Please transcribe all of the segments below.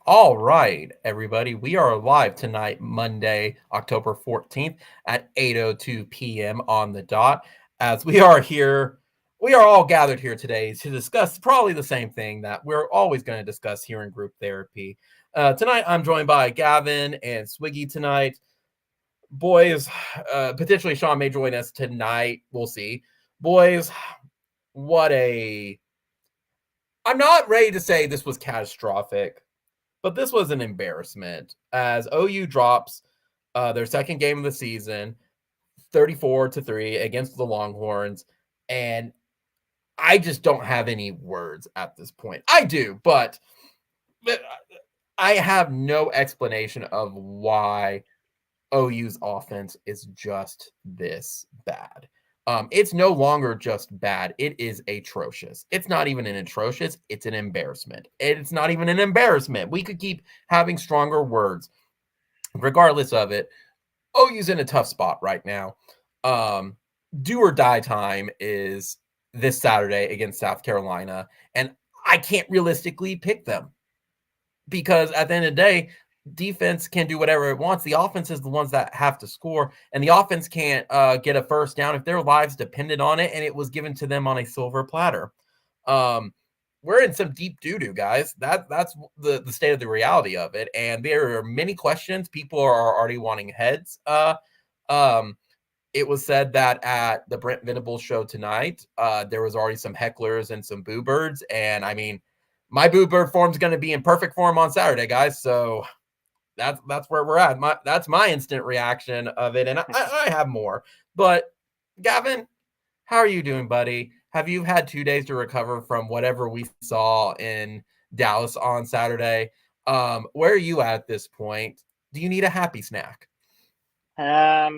All right, everybody. We are live tonight, Monday, October 14th at 8:02 p.m. on the dot. As we are here, we are all gathered here today to discuss probably the same thing that we're always going to discuss here in group therapy. Tonight, I'm joined by Gavin and Swiggy tonight. Boys, potentially Sean may join us tonight. We'll see. Boys, what a. I'm not ready to say this was catastrophic, but this was an embarrassment as OU drops their second game of the season, 34-3 against the Longhorns. And I just don't have any words at this point. I do, but I have no explanation of why OU's offense is just this bad. It's no longer just bad. It is atrocious. It's not even an atrocious. It's an embarrassment. It's not even an embarrassment. We could keep having stronger words. Regardless of it, OU's in a tough spot right now. Do or die time is this Saturday against South Carolina, and I can't realistically pick them because at the end of the day, defense can do whatever it wants. The offense is the ones that have to score, and the offense can't get a first down if their lives depended on it and it was given to them on a silver platter. We're in some deep doo-doo, guys. That's the state of the reality of it, and there are many questions. People are already wanting heads. It was said that at the Brent Venables show tonight, there was already some hecklers and some boo birds, and I mean, my boo bird form is going to be in perfect form on Saturday, guys. So that's where we're at. That's my instant reaction of it, and I have more. But Gavin, how are you doing, buddy? Have you had 2 days to recover from whatever we saw in Dallas on Saturday? Where are you at this point? Do you need a happy snack? I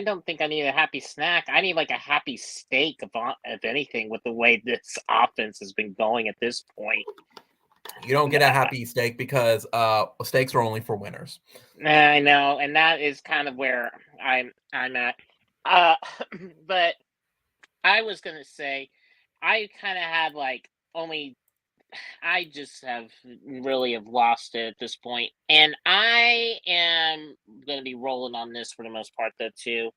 don't think I need a happy snack. I need like a happy steak, of anything, with the way this offense has been going at this point. You don't get a happy steak because steaks are only for winners. I know, and that is kind of where I'm at. But I was gonna say, I kind of had like only. I just have really have lost it at this point, and I am gonna be rolling on this for the most part, though, too.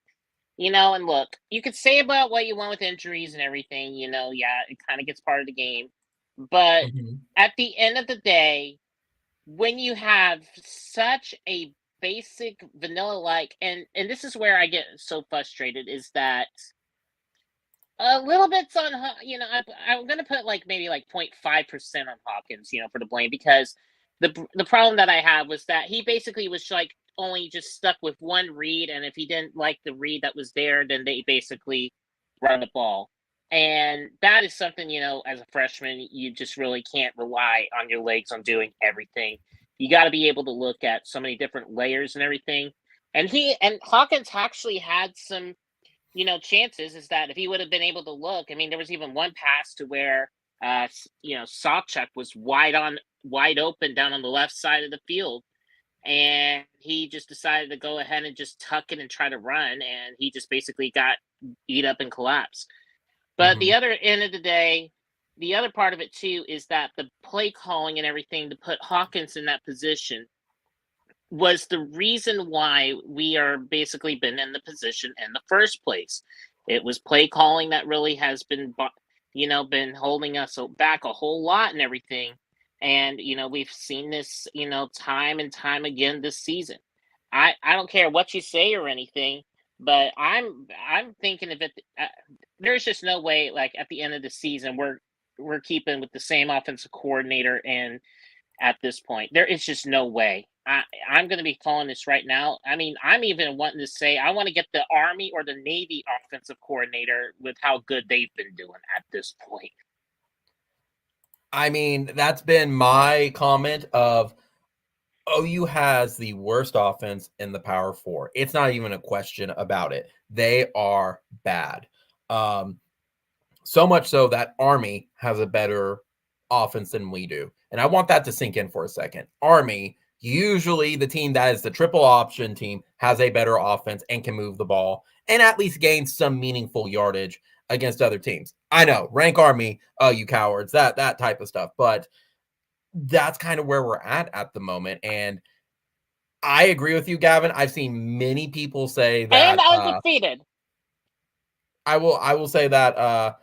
And look, you could say about what you want with injuries and everything. Yeah, it kind of gets part of the game, but Mhm. at the end of the day, when you have such a basic vanilla like, and this is where I get so frustrated, is that a little bit's on I'm gonna put like maybe like 0.5% on Hawkins, for the blame, because the problem that I have was that he basically was like only just stuck with one read, and if he didn't like the read that was there, then they basically run the ball. And that is something, as a freshman, you just really can't rely on your legs on doing everything. You got to be able to look at so many different layers and everything. And Hawkins actually had some, chances, is that if he would have been able to look, I mean, there was even one pass to where, Sawchuk was wide open down on the left side of the field. And he just decided to go ahead and just tuck it and try to run. And he just basically got eat up and collapsed. But the Mhm. other end of the day, the other part of it too, is that the play calling and everything to put Hawkins in that position was the reason why we are basically been in the position in the first place. It was play calling that really has been holding us back a whole lot and everything. And we've seen this, time and time again this season. I don't care what you say or anything, but I'm thinking of it. There's just no way, like, at the end of the season, we're keeping with the same offensive coordinator, and at this point, there is just no way. I'm going to be calling this right now. I mean, I'm even wanting to say I want to get the Army or the Navy offensive coordinator with how good they've been doing at this point. I mean, that's been my comment of OU has the worst offense in the Power Four. It's not even a question about it. They are bad. Um, so much so that Army has a better offense than we do. And I want that to sink in for a second. Army, usually the team that is the triple option team, has a better offense and can move the ball and at least gain some meaningful yardage against other teams. I know, rank Army, you cowards, that type of stuff. But that's kind of where we're at the moment. And I agree with you, Gavin. I've seen many people say And that undefeated. I will say that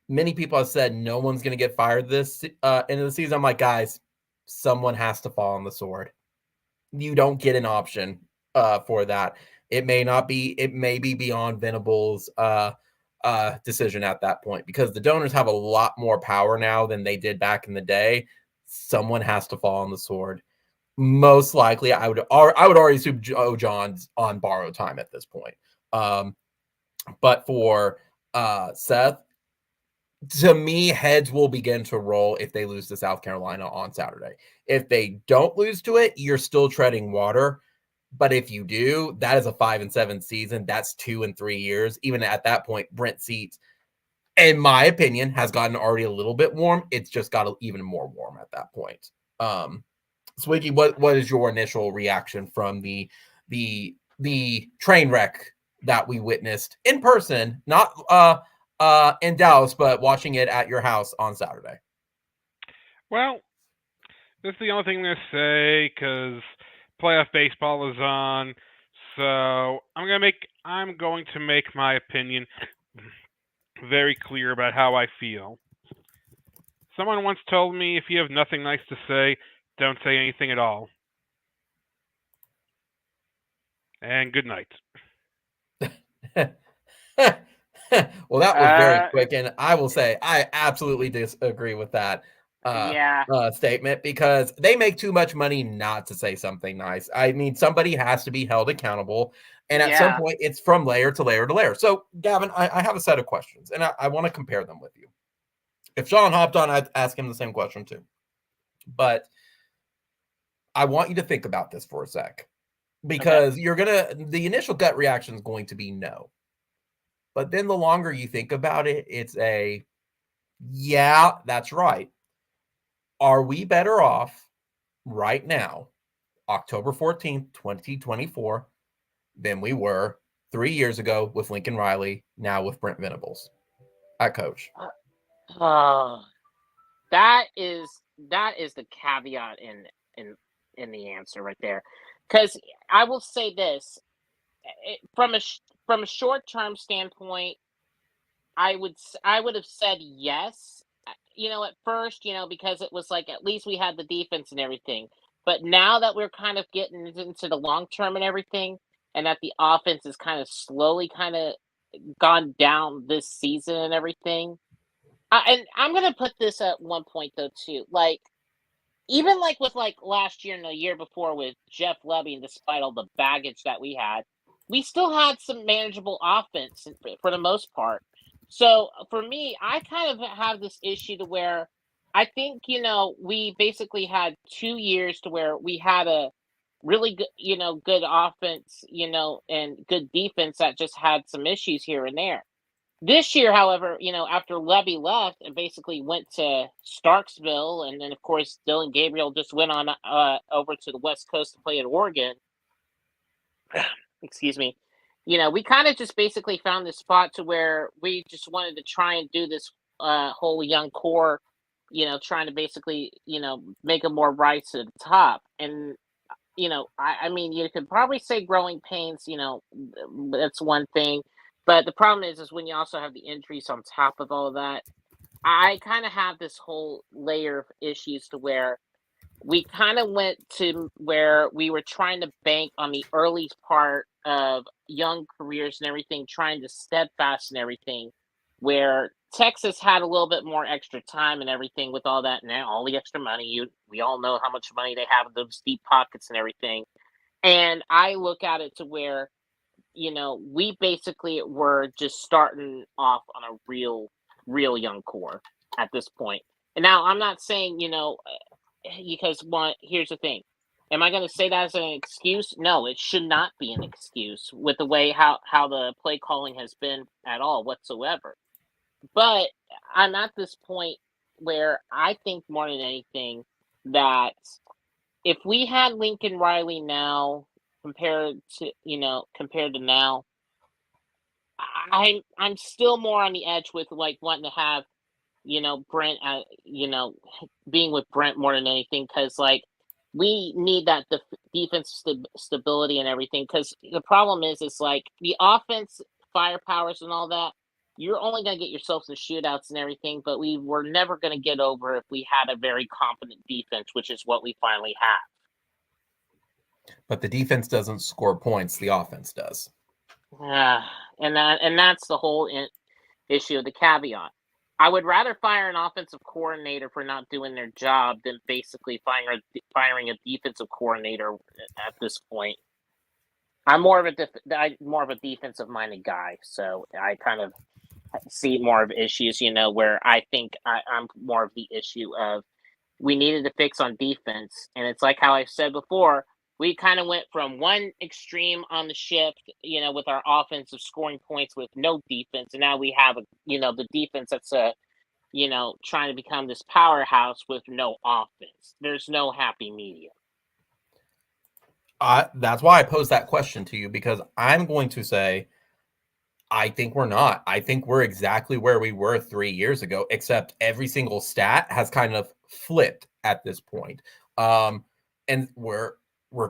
many people have said no one's going to get fired this end of the season. I'm like, guys, someone has to fall on the sword. You don't get an option for that. It may be beyond Venable's decision at that point, because the donors have a lot more power now than they did back in the day. Someone has to fall on the sword. Most likely, I would already assume Joe John's on borrowed time at this point. But for Seth, to me, heads will begin to roll if they lose to South Carolina on Saturday. If they don't lose to it, you're still treading water. But if you do, that is a 5-7 season. That's 2 and 3 years. Even at that point, Brent Seats, in my opinion, has gotten already a little bit warm. It's just got even more warm at that point. Swiggy, what is your initial reaction from the train wreck that we witnessed in person, not in Dallas, but watching it at your house on Saturday? Well, this is the only thing I'm going to say because playoff baseball is on. So I'm going to make my opinion very clear about how I feel. Someone once told me if you have nothing nice to say, don't say anything at all. And good night. Well, that was very quick, and I will say I absolutely disagree with that statement, because they make too much money not to say something nice. I mean, somebody has to be held accountable, and at some point, it's from layer to layer to layer. So, Gavin, I have a set of questions, and I want to compare them with you. If Sean hopped on, I'd ask him the same question too. But I want you to think about this for a sec, because the initial gut reaction is going to be no. But then the longer you think about it, it's yeah, that's right. Are we better off right now, October 14th, 2024, than we were 3 years ago with Lincoln Riley, now with Brent Venables at coach? That is the caveat in the answer right there. Because I will say this, from a short-term standpoint, I would have said yes, at first, because it was like at least we had the defense and everything. But now that we're kind of getting into the long term and everything, and that the offense is kind of slowly kind of gone down this season and everything, and I'm gonna put this at one point though too, like even like with like last year and the year before with Jeff Levy, and despite all the baggage that we still had some manageable offense for the most part. So for me, I kind of have this issue to where I think we basically had 2 years to where we had a really good good offense and good defense that just had some issues here and there. This year, however, after Levy left and basically went to Starksville, and then of course Dylan Gabriel just went on over to the West Coast to play at Oregon. Excuse me. We kind of just basically found this spot to where we just wanted to try and do this whole young core, trying to basically make them more rise to the top. And I mean, you could probably say growing pains. That's one thing. But the problem is when you also have the injuries on top of all of that. I kind of have this whole layer of issues to where we kind of went to where we were trying to bank on the early part of young careers and everything, trying to steadfast and everything, where Texas had a little bit more extra time and everything with all that, and all the extra money. We all know how much money they have in those deep pockets and everything. And I look at it to where we basically were just starting off on a real young core at this point. And now I'm not saying, because here's the thing. Am I going to say that as an excuse? No, it should not be an excuse with the way how the play calling has been at all whatsoever. But I'm at this point where I think more than anything that if we had Lincoln Riley now compared to now, I'm still more on the edge with like wanting to have Brent, being with Brent more than anything, because like we need that defense stability and everything. Because the problem is like the offense firepowers and all that. You're only going to get yourselves in shootouts and everything, but we were never going to get over if we had a very competent defense, which is what we finally have. But the defense doesn't score points; the offense does. And that's the whole issue of the caveat. I would rather fire an offensive coordinator for not doing their job than basically firing a defensive coordinator at this point. I'm more of a defensive minded guy, so I kind of see more of issues, where I think I'm more of the issue of we needed to fix on defense, and it's like how I said before. We kind of went from one extreme on the shift, with our offensive scoring points with no defense, and now we have the defense that's trying to become this powerhouse with no offense. There's no happy medium. That's why I posed that question to you, because I'm going to say I think we're not. I think we're exactly where we were 3 years ago, except every single stat has kind of flipped at this point. And we're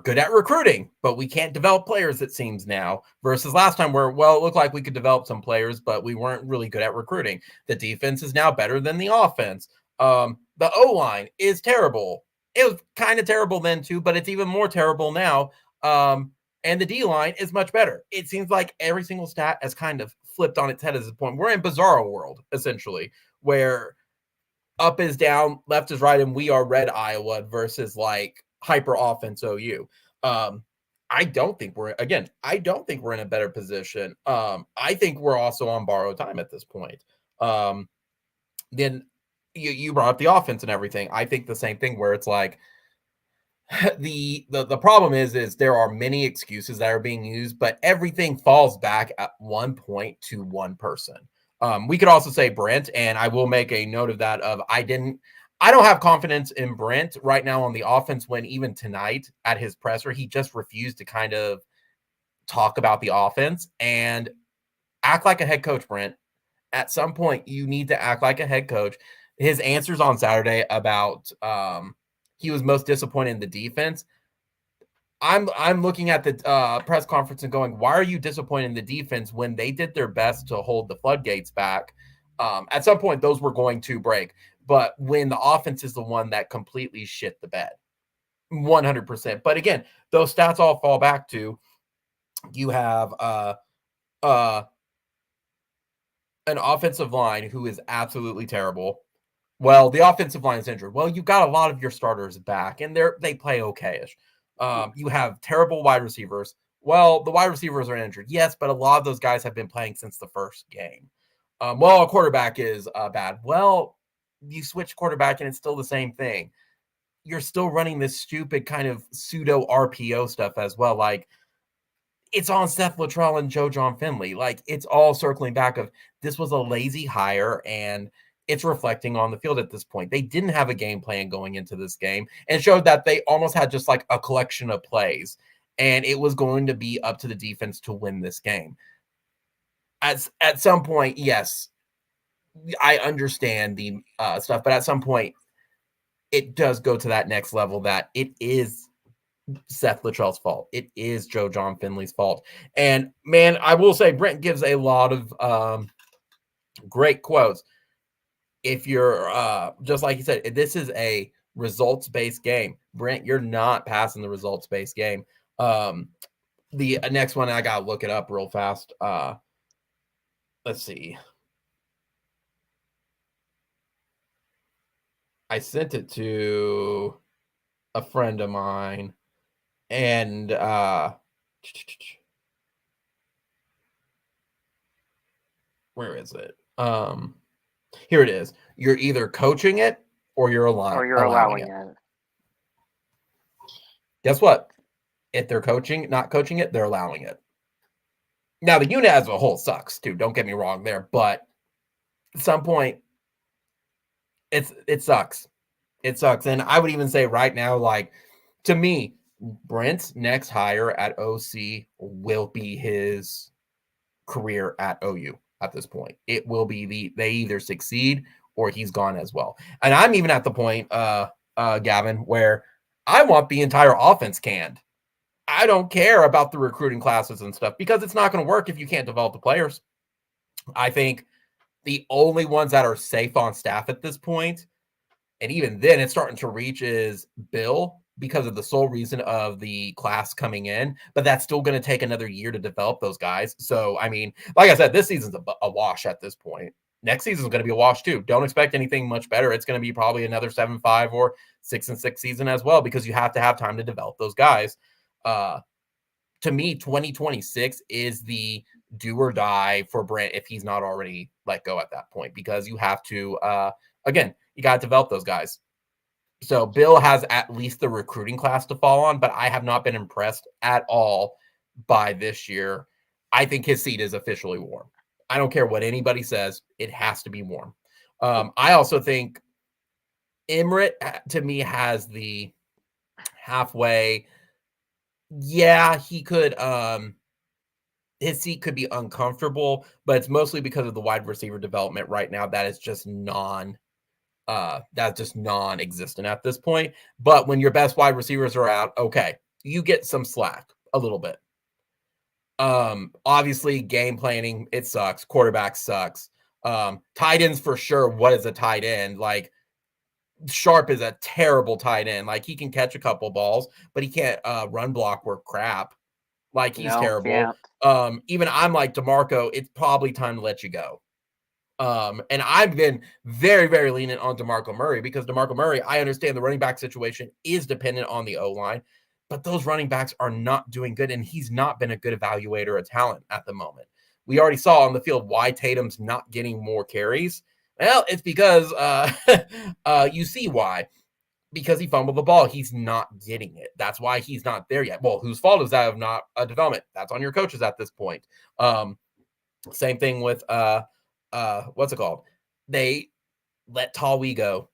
good at recruiting, but we can't develop players, it seems now, versus last time where, well, it looked like we could develop some players, but we weren't really good at recruiting. The defense is now better than the offense. The O-line is terrible. It was kind of terrible then too, but it's even more terrible now. And the D-line is much better. It seems like every single stat has kind of flipped on its head at this point. We're in Bizarro world, essentially, where up is down, left is right, and we are red Iowa versus like hyper offense OU. I don't think we're in a better position. I think we're also on borrowed time at this point. Then you brought up the offense and everything. I think the same thing, where it's like the problem is there are many excuses that are being used, but everything falls back at one point to one person. We could also say Brent, and I will make a note of that. I don't have confidence in Brent right now on the offense, when even tonight at his presser, he just refused to kind of talk about the offense and act like a head coach, Brent. At some point, you need to act like a head coach. His answers on Saturday about he was most disappointed in the defense. I'm looking at the press conference and going, why are you disappointed in the defense when they did their best to hold the floodgates back? At some point, those were going to break. But when the offense is the one that completely shit the bed, 100%. But again, those stats all fall back to you have an offensive line who is absolutely terrible. Well, the offensive line is injured. Well, you've got a lot of your starters back, and they play okay-ish. You have terrible wide receivers. Well, the wide receivers are injured. Yes, but a lot of those guys have been playing since the first game. Well, a quarterback is bad. Well, you switch quarterback, and it's still the same thing. You're still running this stupid kind of pseudo RPO stuff as well. Like, it's on Seth Luttrell and Joe John Finley. Like, it's all circling back of this was a lazy hire, and it's reflecting on the field at this point. They didn't have a game plan going into this game, and showed that they almost had just like a collection of plays, and it was going to be up to the defense to win this game. At some point, yes, I understand the stuff, but at some point, it does go to that next level that it is Seth Luttrell's fault. It is Joe John Finley's fault. And man, I will say Brent gives a lot of great quotes. If you're just like you said, this is a results-based game. Brent, you're not passing the results-based game. The next one, I gotta look it up real fast. Let's see. I sent it to a friend of mine, and where is it? Here it is. You're either coaching it or you're allowing it. Guess what? If they're not coaching it, they're allowing it. Now, the unit as a whole sucks, too. Don't get me wrong there. But at some point, it sucks. It sucks. And I would even say right now, like, to me, Brent's next hire at OC will be his career at OU at this point. It will be they either succeed or he's gone as well. And I'm even at the point, Gavin, where I want the entire offense canned. I don't care about the recruiting classes and stuff because it's not going to work if you can't develop the players. I think the only ones that are safe on staff at this point, and even then it's starting to reach, is Bill, because of the sole reason of the class coming in, but that's still going to take another year to develop those guys. So, I mean, like I said, this season's a wash at this point. Next season's going to be a wash too. Don't expect anything much better. It's going to be probably another 7-5 or 6-6 season as well, because you have to have time to develop those guys. To me, 2026 is the do or die for Brent if he's not already let go at that point, because you have to, again, you got to develop those guys. So Bill has at least the recruiting class to fall on, but I have not been impressed at all by this year. I think his seat is officially warm. I don't care what anybody says. It has to be warm. I also think Emmerich, to me, has the halfway. Yeah, he could. His seat could be uncomfortable, but it's mostly because of the wide receiver development right now. That is just that's just non-existent at this point. But when your best wide receivers are out, okay, you get some slack a little bit. Obviously game planning, it sucks. Quarterback sucks. Tight ends for sure. What is a tight end? Like, Sharp is a terrible tight end. Like, he can catch a couple balls, but he can't run block worth crap. Like, he's terrible. Can't. Even I'm like, DeMarco, it's probably time to let you go. And I've been very, very lenient on DeMarco Murray, because DeMarco Murray, I understand the running back situation is dependent on the O-line, but those running backs are not doing good, and he's not been a good evaluator of talent at the moment. We already saw on the field why Tatum's not getting more carries. Well, it's because you see why. Because he fumbled the ball. He's not getting it. That's why he's not there yet. Well, whose fault is that of not a development? That's on your coaches at this point. Same thing with what's it called? They let Tawi go.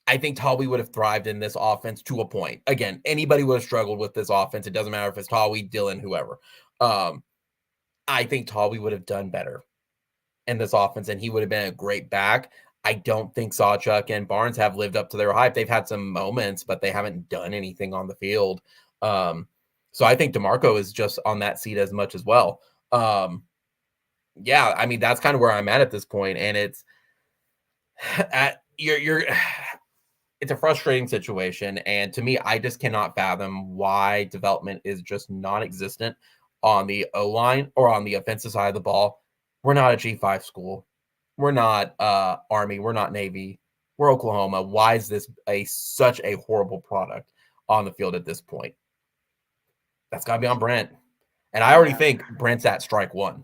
I think Tawi would have thrived in this offense to a point. Again, anybody would have struggled with this offense. It doesn't matter if it's Tawi, Dillon, whoever. I think Tawi would have done better in this offense, and he would have been a great back. I don't think Sawchuk and Barnes have lived up to their hype. They've had some moments, but they haven't done anything on the field. So I think DeMarco is just on that seat as much as well. Yeah, I mean, that's kind of where I'm at this point, and it's it's a frustrating situation. And to me, I just cannot fathom why development is just non-existent on the O-line or on the offensive side of the ball. We're not a G5 school. We're not Army. We're not Navy. We're Oklahoma. Why is this such a horrible product on the field at this point? That's got to be on Brent. And I already think Brent's at strike one.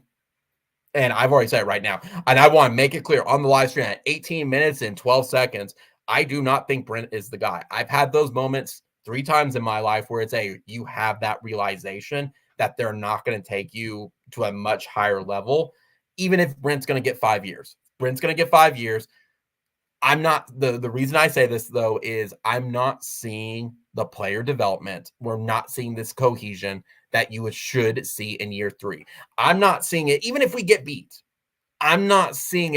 And I've already said it right now. And I want to make it clear on the live stream at 18 minutes and 12 seconds, I do not think Brent is the guy. I've had those moments 3 times in my life where it's you have that realization that they're not going to take you to a much higher level, even if Brent's going to get 5 years. Brent's going to get 5 years. I'm not, the reason I say this, though, is I'm not seeing the player development. We're not seeing this cohesion that you should see in year 3. I'm not seeing it, even if we get beat. I'm not seeing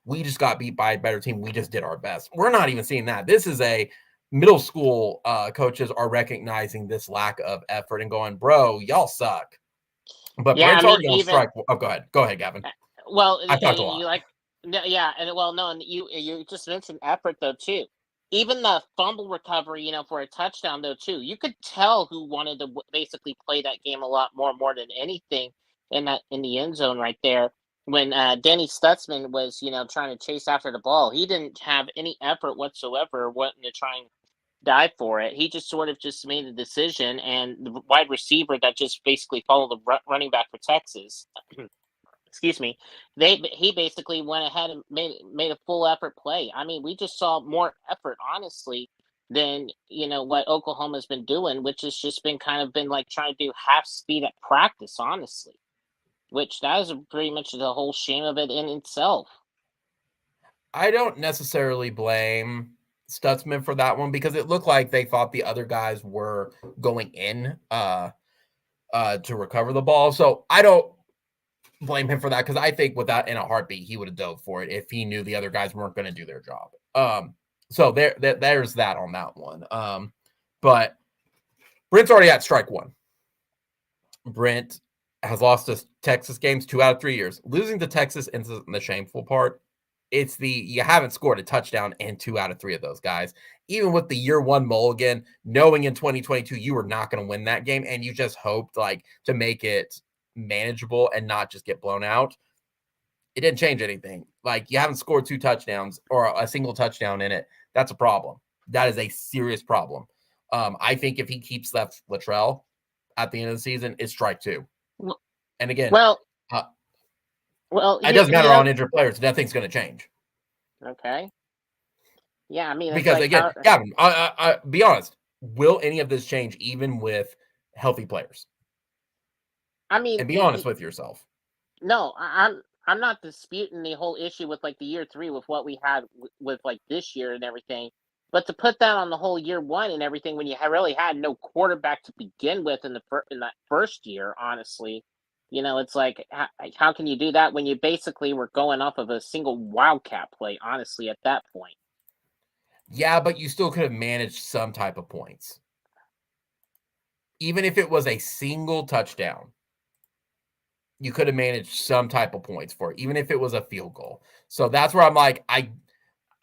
we just got beat by a better team. We just did our best. We're not even seeing that. This is a middle school coaches are recognizing this lack of effort and going, bro, y'all suck. But Brent's already on strike. Oh, go ahead. Go ahead, Gavin. Well, I talked a lot. And you just mentioned effort though too. Even the fumble recovery, for a touchdown though too. You could tell who wanted to basically play that game a lot more than anything in the end zone right there. When Danny Stutzman was, trying to chase after the ball, he didn't have any effort whatsoever wanting to try and dive for it. He just sort of just made a decision, and the wide receiver that just basically followed the running back for Texas. Excuse me. He basically went ahead and made a full effort play. I mean, we just saw more effort, honestly, than what Oklahoma's been doing, which has just been like trying to do half speed at practice, honestly. Which that is pretty much the whole shame of it in itself. I don't necessarily blame Stutzman for that one, because it looked like they thought the other guys were going in to recover the ball. So I don't blame him for that because I think without in a heartbeat he would have dove for it if he knew the other guys weren't going to do their job. So there's that on that one. But Brent's already at strike one. Brent has lost to Texas games 2 out of 3 years. Losing to Texas isn't the shameful part. It's you haven't scored a touchdown in 2 out of 3 of those guys. Even with the year one mulligan, knowing in 2022 you were not going to win that game and you just hoped to make it manageable and not just get blown out. It didn't change anything. You haven't scored 2 touchdowns or a single touchdown in it. That's a problem. That is a serious problem. I think if he keeps that Latrell at the end of the season, it's strike 2. And again, it doesn't matter on injured players. Nothing's going to change. Okay. Yeah, I mean, because again, Gavin, I be honest. Will any of this change even with healthy players? I mean, and be honest with yourself. No, I'm not disputing the whole issue with the year 3 with what we had with this year and everything. But to put that on the whole year 1 and everything when you really had no quarterback to begin with in that first year, honestly, it's how can you do that when you basically were going off of a single wildcat play, honestly, at that point? Yeah, but you still could have managed some type of points. Even if it was a single touchdown, you could have managed some type of points for it, even if it was a field goal. So that's where I'm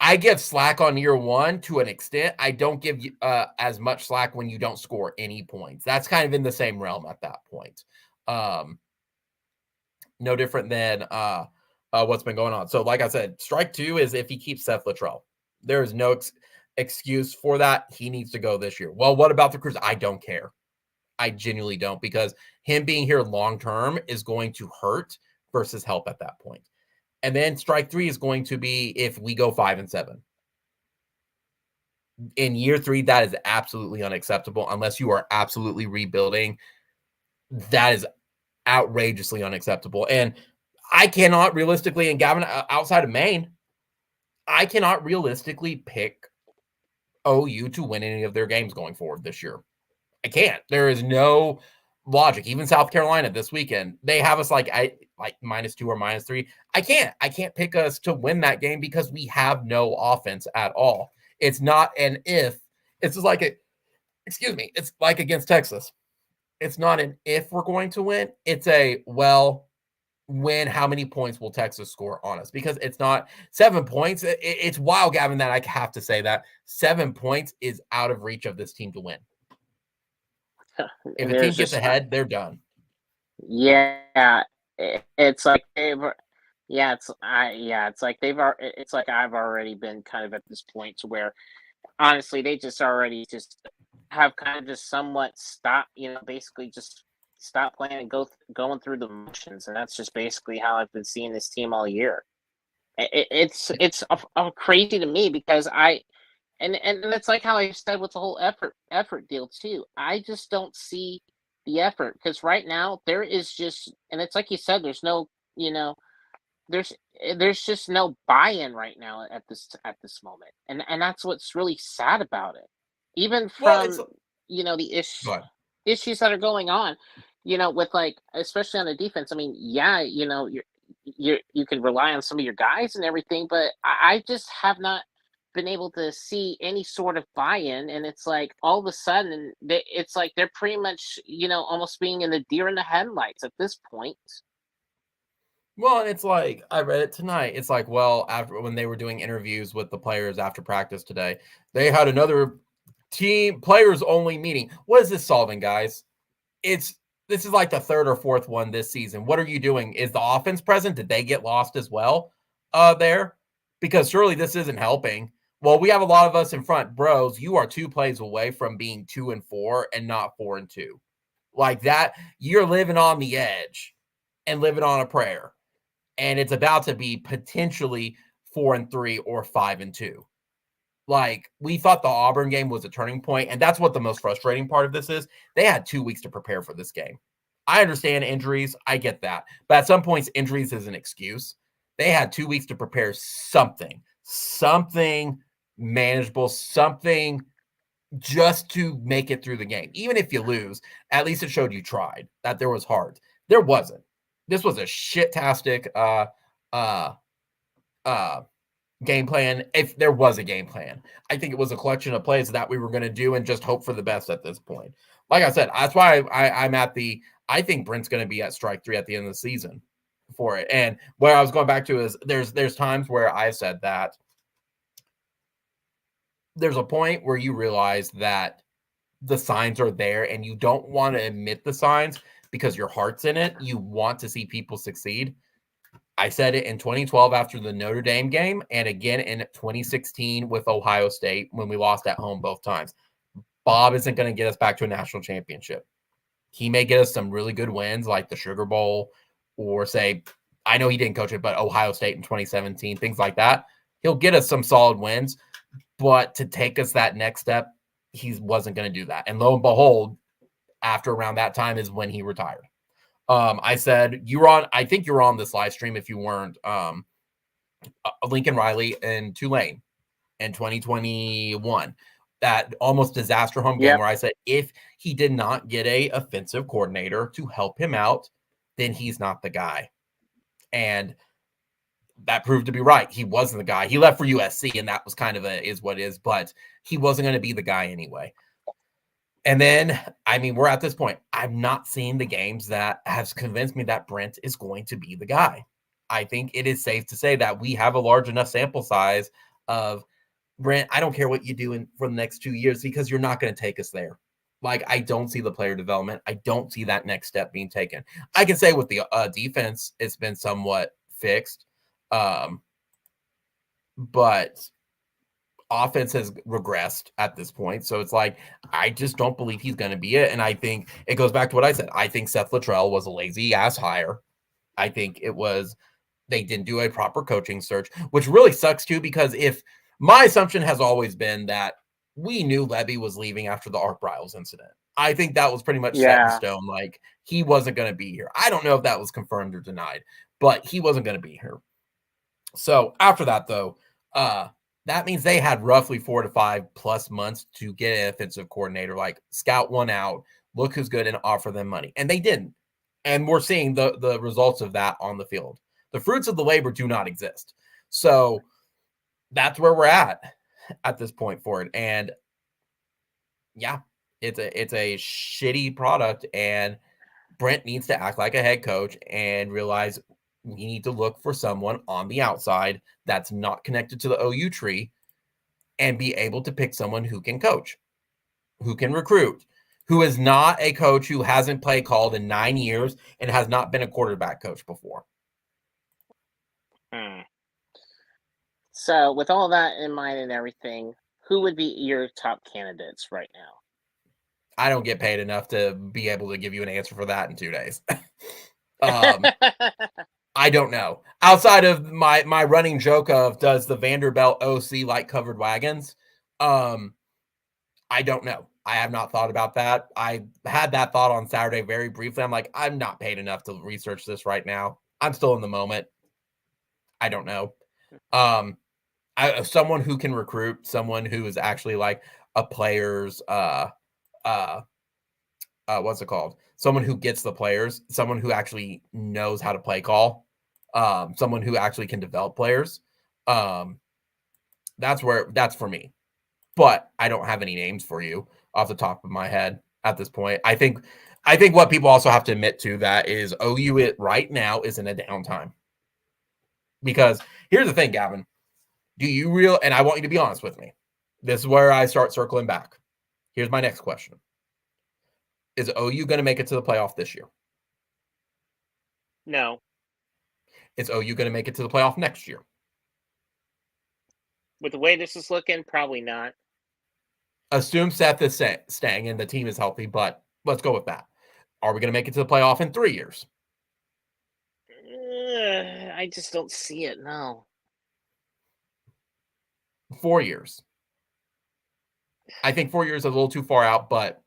I give slack on year 1 to an extent. I don't give you as much slack when you don't score any points. That's kind of in the same realm at that point. No different than what's been going on. So like I said, strike 2 is if he keeps Seth Latrell. There is no excuse for that. He needs to go this year. Well, what about the Crews? I don't care. I genuinely don't, because him being here long-term is going to hurt versus help at that point. And then strike 3 is going to be if we go 5-7. In year 3, that is absolutely unacceptable unless you are absolutely rebuilding. That is outrageously unacceptable. And I cannot realistically, and Gavin, outside of Maine, I cannot realistically pick OU to win any of their games going forward this year. I can't. There is no logic. Even South Carolina this weekend, they have us like -2 or -3. I can't pick us to win that game because we have no offense at all. It's not an if. It's just it's like against Texas. It's not an if we're going to win. It's a when, how many points will Texas score on us? Because it's not 7 points. It's wild, Gavin, that I have to say that 7 points is out of reach of this team to win. If a team gets ahead, they're done. Yeah, it's like they've. Yeah, it's like I've already been kind of at this point to where, honestly, they just already just have kind of just somewhat stopped. Basically just stop playing and going through the motions, and that's just basically how I've been seeing this team all year. It's crazy to me because And it's like how I said with the whole effort deal too. I just don't see the effort because right now there is just, and it's like you said, there's no, there's just no buy-in right now at this moment, and that's what's really sad about it. Even from the issues that are going on, with especially on the defense. I mean, yeah, you can rely on some of your guys and everything, but I just have not been able to see any sort of buy-in, and it's like all of a sudden it's like they're pretty much almost being in the deer in the headlights at this point. Well, and it's like I read it tonight. It's like, after when they were doing interviews with the players after practice today, they had another team players only meeting. What is this solving, guys? This is like the 3rd or 4th one this season. What are you doing? Is the offense present? Did they get lost as well there? Because surely this isn't helping. Well, we have a lot of us in front. Bros, you are 2 plays away from being 2-4 and not 4-2. Like that, you're living on the edge and living on a prayer. And it's about to be potentially 4-3 or 5-2. Like, we thought the Auburn game was a turning point, and that's what the most frustrating part of this is. They had 2 weeks to prepare for this game. I understand injuries. I get that. But at some points, injuries is an excuse. They had 2 weeks to prepare something manageable, something just to make it through the game. Even if you lose, at least it showed you tried, that there was heart. There wasn't. this was a shit-tastic game plan, if there was a game plan. I think it was a collection of plays that we were going to do and just hope for the best at this point. Like I said, that's why I'm at I think Brent's going to be at strike 3 at the end of the season for it. And where I was going back to is there's times where I said that there's a point where you realize that the signs are there and you don't want to admit the signs because your heart's in it. You want to see people succeed. I said it in 2012 after the Notre Dame game and again in 2016 with Ohio State when we lost at home both times. Bob isn't going to get us back to a national championship. He may get us some really good wins like the Sugar Bowl or say, I know he didn't coach it, but Ohio State in 2017, things like that. He'll get us some solid wins, but to take us that next step, he wasn't going to do that. And lo and behold, after around that time is when he retired. I said I think you were on this live stream if you weren't, Lincoln Riley and Tulane in 2021, that almost disaster home game where I said, if he did not get a offensive coordinator to help him out, then he's not the guy. And that proved to be right. He wasn't the guy. He left for USC and that was kind of is what is, but he wasn't going to be the guy anyway. And then, I mean, we're at this point. I'm not seeing the games that has convinced me that Brent is going to be the guy. I think it is safe to say that we have a large enough sample size of Brent. I don't care what you do for the next 2 years because you're not going to take us there. Like, I don't see the player development. I don't see that next step being taken. I can say with the defense, it's been somewhat fixed. But offense has regressed at this point. So it's like, I just don't believe he's going to be it. And I think it goes back to what I said. I think Seth Luttrell was a lazy ass hire. I think they didn't do a proper coaching search, which really sucks too, because if my assumption has always been that we knew Levy was leaving after the Art Briles incident. I think that was pretty much set in stone. Like, he wasn't going to be here. I don't know if that was confirmed or denied, but he wasn't going to be here. So after that, though, that means they had roughly 4 to 5 plus months to get an offensive coordinator, like scout one out, look who's good, and offer them money. And they didn't. And we're seeing the results of that on the field. The fruits of the labor do not exist. So that's where we're at this point for it. And yeah, it's a shitty product. And Brent needs to act like a head coach and realize we need to look for someone on the outside that's not connected to the OU tree and be able to pick someone who can coach, who can recruit, who is not a coach who hasn't play called in 9 years and has not been a quarterback coach before. So with all that in mind and everything, who would be your top candidates right now? I don't get paid enough to be able to give you an answer for that in 2 days. I don't know. Outside of my running joke of does the Vanderbilt OC like covered wagons? I don't know. I have not thought about that. I had that thought on Saturday very briefly. I'm like, I'm not paid enough to research this right now. I'm still in the moment. I don't know. Someone who can recruit, someone who is actually like a player's what's it called? Someone who gets the players, someone who actually knows how to play call, someone who actually can develop players. That's for me. But I don't have any names for you off the top of my head at this point. I think what people also have to admit to that is OU right now is in a downtime. Because here's the thing, Gavin. And I want you to be honest with me. This is where I start circling back. Here's my next question. Is OU going to make it to the playoff this year? No. Is OU going to make it to the playoff next year? With the way this is looking, probably not. Assume Seth is staying and the team is healthy, but let's go with that. Are we going to make it to the playoff in 3 years? I just don't see it, no. 4 years. I think 4 years is a little too far out, but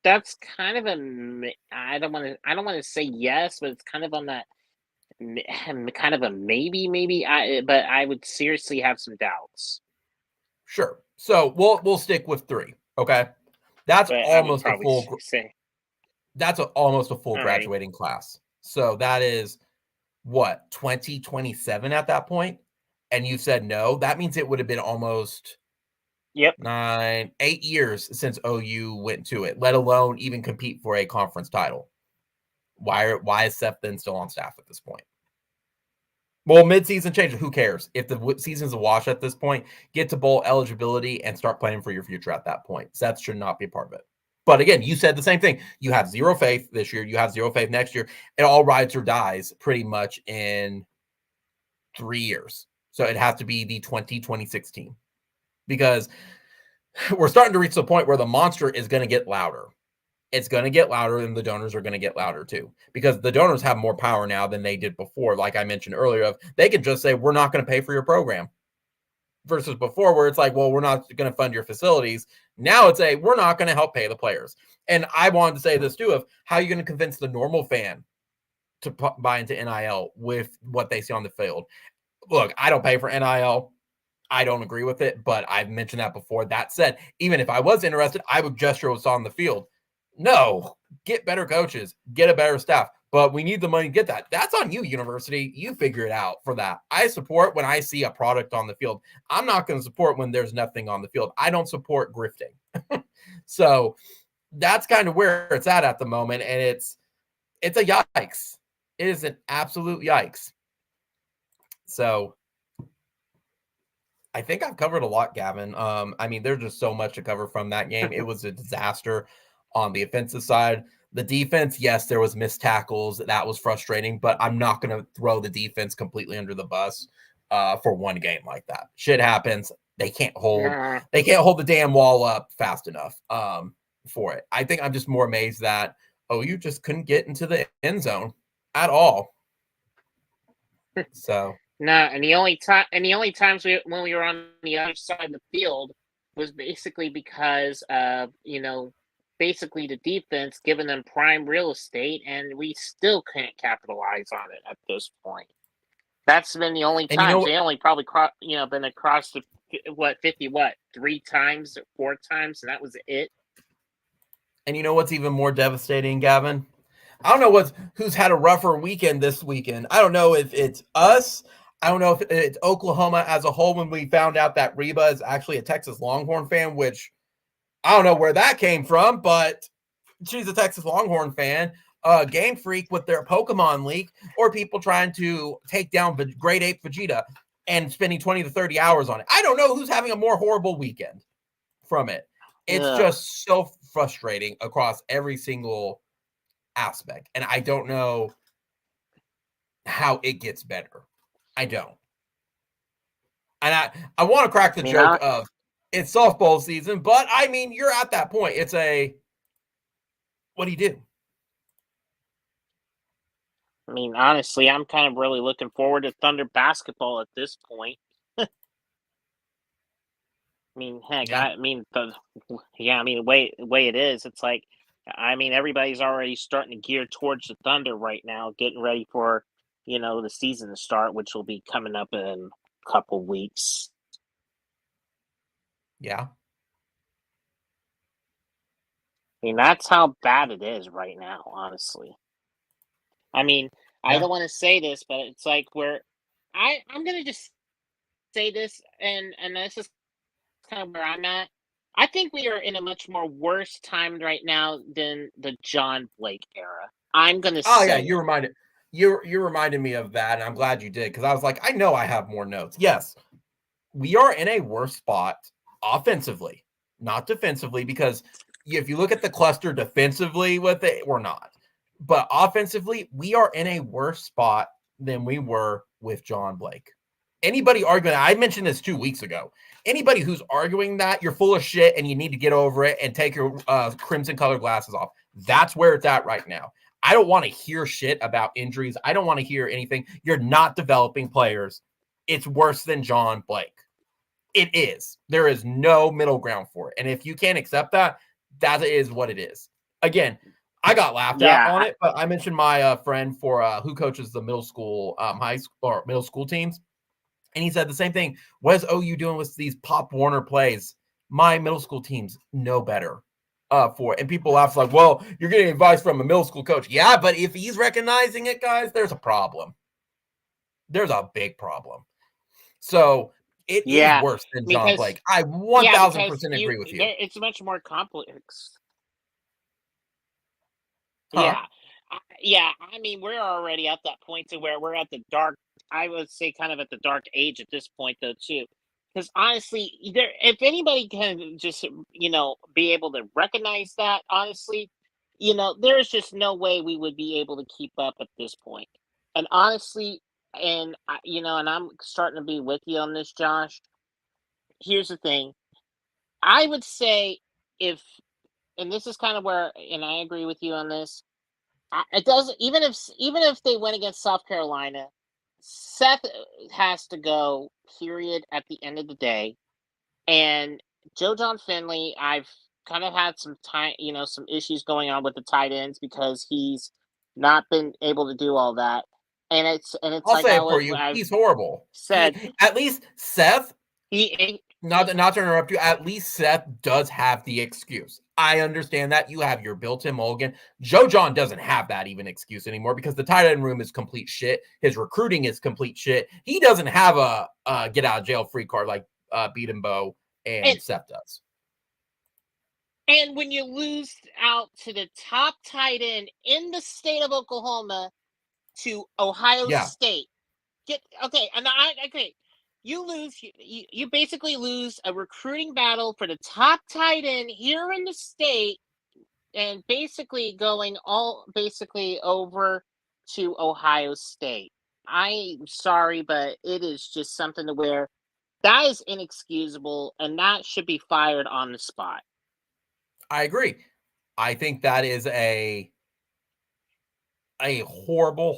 that's kind of I don't want to say yes, but it's kind of on that kind of a maybe. But I would seriously have some doubts. Sure. So we'll stick with 3. Okay, that's almost a full. That's almost a full All graduating class. So that is what, 2027 at that point? And you said no. That means it would have been almost Yep. 8 years since OU went to it, let alone even compete for a conference title. Why is Seth then still on staff at this point? Well, midseason changes. Who cares? If the season's a wash at this point, get to bowl eligibility and start planning for your future at that point. Seth should not be a part of it. But again, you said the same thing. You have zero faith this year. You have zero faith next year. It all rides or dies pretty much in 3 years. So it has to be the 2026 team because we're starting to reach the point where the monster is going to get louder. It's going to get louder and the donors are going to get louder too, because the donors have more power now than they did before. Like I mentioned earlier, they can just say, we're not going to pay for your program, versus before where it's like, well, we're not going to fund your facilities. Now it's we're not going to help pay the players. And I wanted to say this too, of how you're going to convince the normal fan to buy into NIL with what they see on the field. Look, I don't pay for NIL. I don't agree with it, but I've mentioned that before. That said, even if I was interested, I would gesture what's on the field. No, get better coaches, get a better staff, but we need the money to get that. That's on you, university. You figure it out for that. I support when I see a product on the field. I'm not going to support when there's nothing on the field. I don't support grifting. So that's kind of where it's at the moment, and it's a yikes. It is an absolute yikes. So I think I've covered a lot, Gavin. I mean, there's just so much to cover from that game. It was a disaster on the offensive side. The defense, yes, there was missed tackles. That was frustrating, but I'm not going to throw the defense completely under the bus for one game like that. Shit happens. They can't hold the damn wall up fast enough for it. I think I'm just more amazed that you just couldn't get into the end zone at all. So no, and the only times when we were on the other side of the field was basically because of basically the defense giving them prime real estate, and we still couldn't capitalize on it at this point. That's been the only time. They only probably been across the 3 times or 4 times, and that was it. And you know what's even more devastating, Gavin? I don't know who's had a rougher weekend this weekend. I don't know if it's us. I don't know if it's Oklahoma as a whole when we found out that Reba is actually a Texas Longhorn fan, which I don't know where that came from, but she's a Texas Longhorn fan. Game Freak with their Pokemon leak, or people trying to take down grade 8 Vegeta and spending 20 to 30 hours on it. I don't know who's having a more horrible weekend from it. It's just so frustrating across every single aspect. And I don't know how it gets better. I don't. And I want to crack the joke of it's softball season, but I mean, you're at that point. It's what do you do? I mean, honestly, I'm kind of really looking forward to Thunder basketball at this point. I mean, heck, Yeah. the way it is, it's like, I mean, everybody's already starting to gear towards the Thunder right now, getting ready for, the season to start, which will be coming up in a couple weeks. Yeah. I mean, that's how bad it is right now, honestly. I mean, I don't want to say this, but it's like I'm going to just say this, and this is kind of where I'm at. I think we are in a much more worse time right now than the John Blake era. I'm going to say. Oh, yeah, you reminded me of that, and I'm glad you did, because I was like, I know I have more notes. Yes, we are in a worse spot offensively, not defensively, because if you look at the cluster defensively with it, we're not. But offensively, we are in a worse spot than we were with John Blake. Anybody arguing, I mentioned this 2 weeks ago. Anybody who's arguing that, you're full of shit and you need to get over it and take your crimson colored glasses off. That's where it's at right now. I don't want to hear shit about injuries. I don't want to hear anything. You're not developing players. It's worse than John Blake. It is. There is no middle ground for it. And if you can't accept that, that is what it is. Again, I got laughed at on it, but I mentioned my friend who coaches the middle school, high school or middle school teams. And he said the same thing. What is OU doing with these Pop Warner plays? My middle school teams know better. for it. And people laugh like, well, you're getting advice from a middle school coach. Yeah, but if he's recognizing it, guys, there's a problem. There's a big problem. So it is worse than John Blake. I 1,000% agree with you. It's much more complex. Huh? Yeah. I mean, we're already at that point to where we're at the dark. I would say kind of at the dark age at this point, though, too. Because honestly, if anybody can just be able to recognize that, honestly, there's just no way we would be able to keep up at this point. And honestly, and I'm starting to be with you on this, Josh. Here's the thing. I would say and this is kind of where, and I agree with you on this. It doesn't, even if they went against South Carolina, Seth has to go, period, at the end of the day. And Joe John Finley, I've kind of had some some issues going on with the tight ends because he's not been able to do all that. And it's I'll like say it for you. He's horrible. At least Seth. Not to interrupt you. At least Seth does have the excuse. I understand that you have your built-in mulligan. Joe John doesn't have that even excuse anymore because the tight end room is complete shit. His recruiting is complete shit. He doesn't have a get out of jail free card like Beat and Bo and Seth does. And when you lose out to the top tight end in the state of Oklahoma to Ohio State, and I agree. You basically lose a recruiting battle for the top tight end here in the state, and basically going over to Ohio State. I'm sorry, but it is just something to where that is inexcusable, and that should be fired on the spot. I agree. I think that is a horrible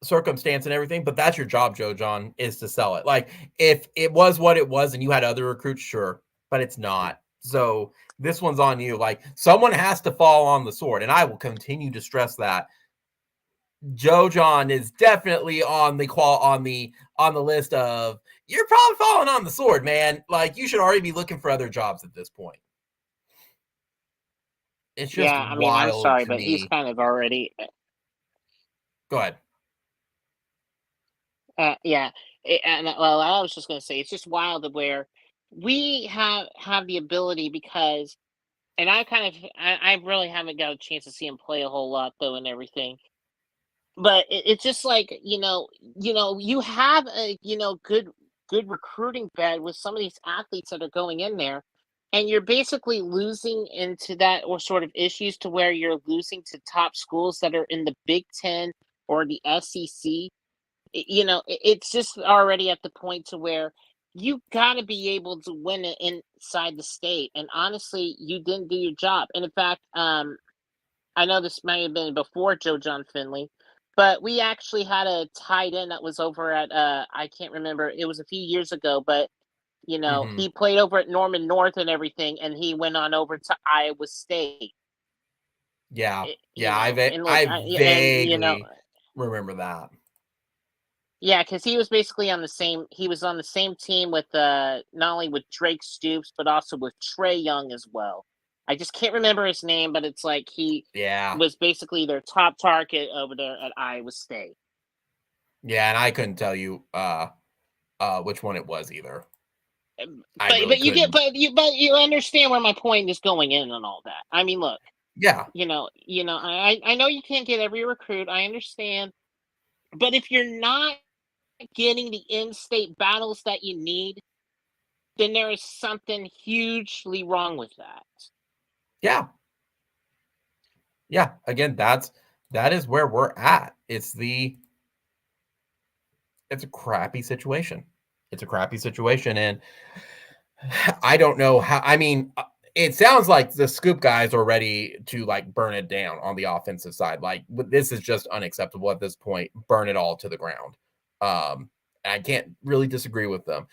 circumstance and everything, but that's your job, Joe John, is to sell it. Like, if it was what it was and you had other recruits, sure, but it's not. So this one's on you. Like, someone has to fall on the sword, and I will continue to stress that. Joe John is definitely on the list of, you're probably falling on the sword, man. Like, you should already be looking for other jobs at this point. It's just wild. I'm sorry, but he's kind of already. Go ahead. I was just going to say, it's just wild where we have the ability because, and I really haven't got a chance to see him play a whole lot though and everything. But it's just like, you have a, good recruiting bed with some of these athletes that are going in there, and you're basically losing into that or sort of issues to where you're losing to top schools that are in the Big Ten or the SEC. It's just already at the point to where you got to be able to win it inside the state. And honestly, you didn't do your job. And in fact, I know this might have been before Joe John Finley, but we actually had a tight end that was over at, I can't remember, it was a few years ago, but, he played over at Norman North and everything, and he went on over to Iowa State. I vaguely remember that. Yeah, because he was basically on the same team with not only with Drake Stoops, but also with Trey Young as well. I just can't remember his name, but it's like he was basically their top target over there at Iowa State. Yeah, and I couldn't tell you which one it was either. But you understand where my point is going in and all that. I mean, look. Yeah. I know you can't get every recruit. I understand. But if you're not getting the in-state battles that you need, then there is something hugely wrong with that. Yeah. Again, that is where we're at. It's a crappy situation. And I don't know how. I mean, it sounds like the Scoop guys are ready to like burn it down on the offensive side. Like, this is just unacceptable at this point. Burn it all to the ground. I can't really disagree with them.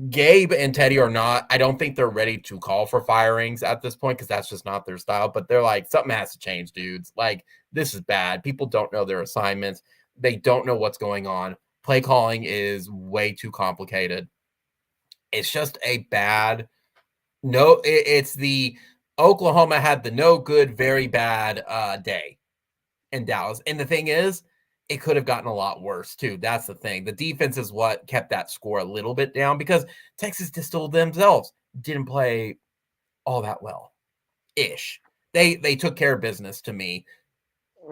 Gabe and Teddy are not. I don't think they're ready to call for firings at this point because that's just not their style. But they're like, something has to change, dudes. Like, this is bad. People don't know their assignments. They don't know what's going on. Play calling is way too complicated. It's just a bad No, it's the Oklahoma had the no good, very bad day in Dallas. And the thing is, it could have gotten a lot worse too. That's the thing. The defense is what kept that score a little bit down because Texas Distil themselves didn't play all that well ish. They took care of business to me,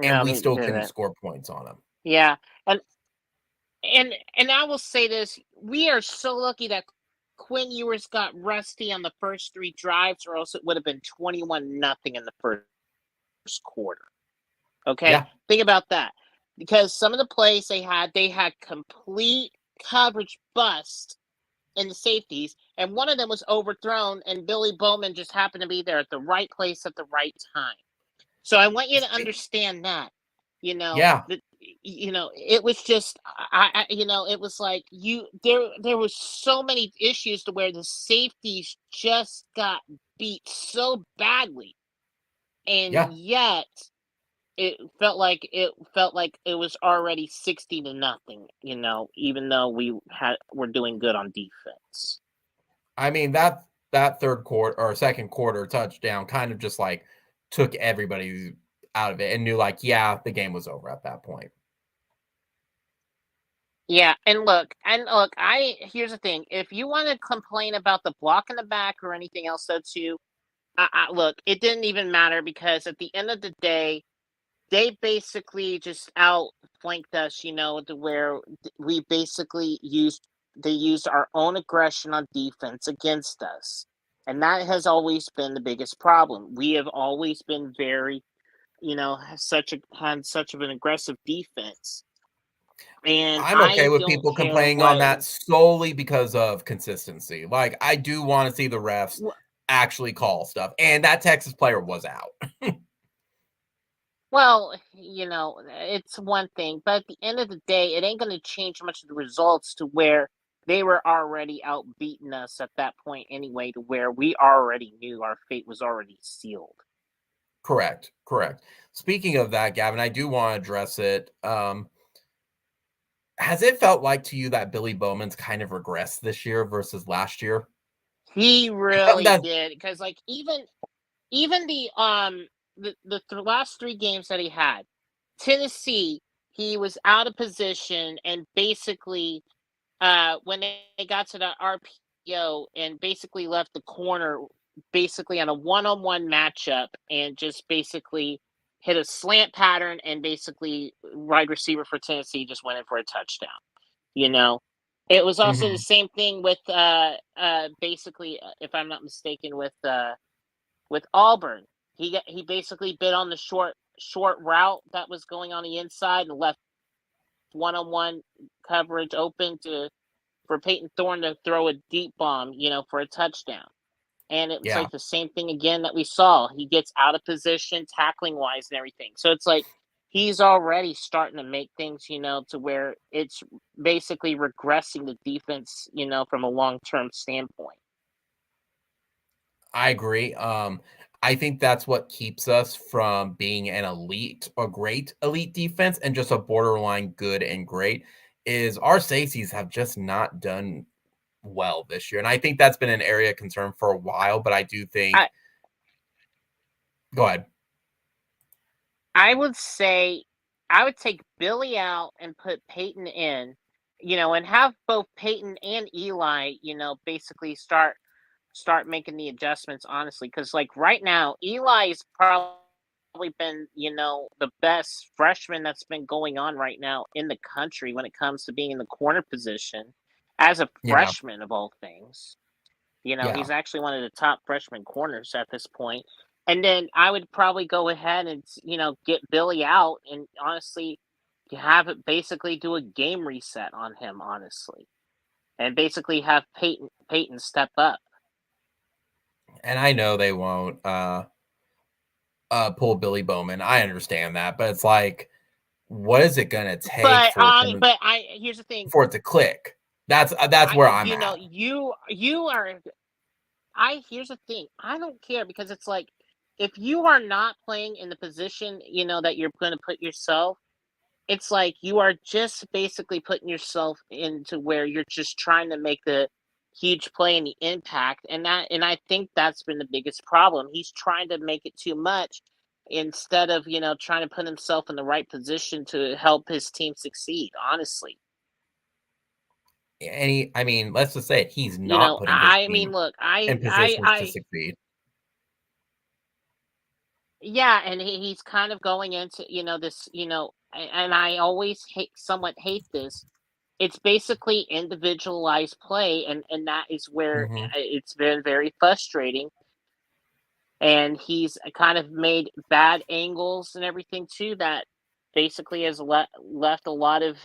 and No, we they still couldn't didn't. score points on them. Yeah, and I will say this: we are so lucky that Quinn Ewers got rusty on the first 3 drives, or else it would have been 21-0 in the first quarter. Okay, Yeah. think about that, because some of the plays they had complete coverage bust in the safeties, and one of them was overthrown, and Billy Bowman just happened to be there at the right place at the right time. So I want you to understand that, Yeah. it was just, it was like there was so many issues to where the safeties just got beat so badly, and Yeah. yet it felt like it was already 60-0, even though we're doing good on defense. I mean, that third quarter or second quarter touchdown kind of just like took everybody out of it and knew like, yeah, the game was over at that point. Yeah, and look, here's the thing. If you want to complain about the block in the back or anything else, though, too, look, it didn't even matter, because at the end of the day, they basically just outflanked us, to where we basically used our own aggression on defense against us. And that has always been the biggest problem. We have always been very, had such of an aggressive defense. And I'm okay I with don't people care complaining on what. that solely because of consistency. Like, I do want to see the refs actually call stuff. And that Texas player was out. Well, it's one thing, but at the end of the day, it ain't going to change much of the results, to where they were already outbeating us at that point anyway, to where we already knew our fate was already sealed. Correct. Speaking of that, Gavin, I do want to address it. Has it felt like to you that Billy Bowman's kind of regressed this year versus last year? He really That, did, because like even the last 3 games that he had, Tennessee, he was out of position, and basically when they got to the RPO and basically left the corner basically on a one-on-one matchup, and just basically hit a slant pattern, and basically wide receiver for Tennessee just went in for a touchdown. It was also the Mhm. same thing with basically, if I'm not mistaken, with Auburn. He basically bit on the short route that was going on the inside, and left one-on-one coverage open for Peyton Thorne to throw a deep bomb, for a touchdown. And it was Yeah. like the same thing again that we saw. He gets out of position, tackling wise and everything. So it's like he's already starting to make things, to where it's basically regressing the defense, from a long-term standpoint. I agree. I think that's what keeps us from being an elite or great elite defense and just a borderline good and great is our safeties have just not done well this year. And I think that's been an area of concern for a while, but I do think I go ahead. I would say I would take Billy out and put Peyton in, and have both Peyton and Eli, basically start making the adjustments, honestly, because like right now Eli's probably been, the best freshman that's been going on right now in the country when it comes to being in the corner position as a Yeah. freshman, of all things. Yeah. He's actually one of the top freshman corners at this point. And then I would probably go ahead and, get Billy out, and honestly have it basically do a game reset on him, honestly. And basically have Peyton step up. And I know they won't pull Billy Bowman. I understand that, but it's like, what is it gonna take But here's the thing. for it to click? That's where I'm at. You are. Here's the thing. I don't care, because it's like, if you are not playing in the position, that you're going to put yourself, it's like you are just basically putting yourself into where you're just trying to make huge play and the impact, and I think that's been the biggest problem. He's trying to make it too much instead of trying to put himself in the right position to help his team succeed. Honestly, And I mean, let's just say it, he's not putting his I mean, team look, in positions to succeed. yeah, and he's kind of going into this, and I always somewhat hate this. It's basically individualized play, and that is where Hmm. it's been very frustrating. And he's kind of made bad angles and everything too that basically has left a lot of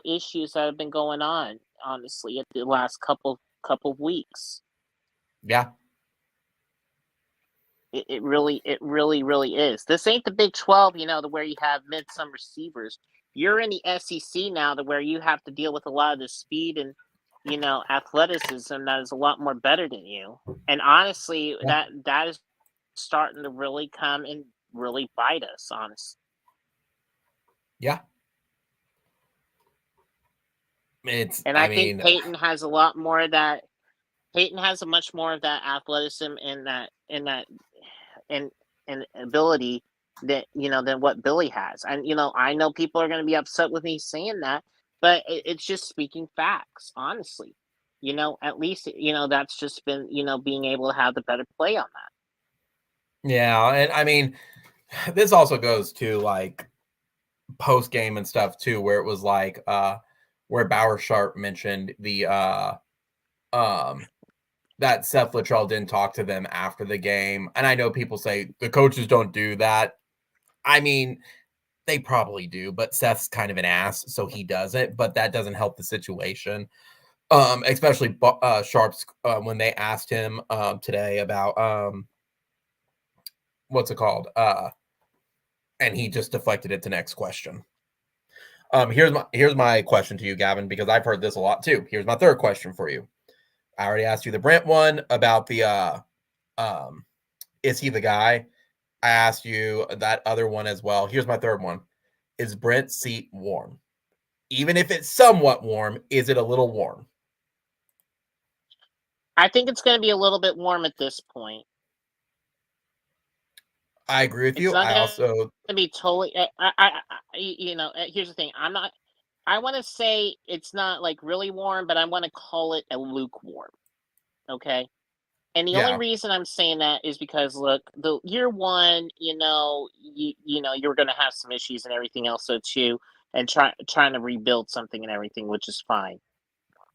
issues that have been going on, honestly, at the last couple of weeks. Yeah. It really is. This ain't the Big 12, to where you have mid-some receivers. You're in the SEC now, to where you have to deal with a lot of the speed and athleticism that is a lot more better than you. And honestly, Yeah. that is starting to really come and really bite us, honestly. Yeah. And I think Peyton has a lot more of that. Peyton has a much more of that athleticism and and ability that than what Billy has. And I know people are going to be upset with me saying that, but it's just speaking facts, honestly. At least that's just been being able to have the better play on that. Yeah, and I mean, this also goes to like post game and stuff too, where it was like where Bauer Sharp mentioned the that Seth Littrell didn't talk to them after the game. And I know people say the coaches don't do that. I mean, they probably do, but Seth's kind of an ass, so he doesn't, but that doesn't help the situation. Especially Sharp's when they asked him today about what's it called? And he just deflected it to next question. Here's my question to you, Gavin, because I've heard this a lot too. Here's my third question for you. I already asked you the Brent one about the is he the guy? I asked you that other one as well. Here's my third one. Is Brent's seat warm? Even if it's somewhat warm, is it a little warm? I think it's going to be a little bit warm at this point. I agree with you. Not I also going to be totally. Here's the thing. I want to say it's not like really warm, but I want to call it a lukewarm. Okay. And the only reason I'm saying that is because look, the year one, you're going to have some issues and everything else, so too, and trying to rebuild something and everything, which is fine.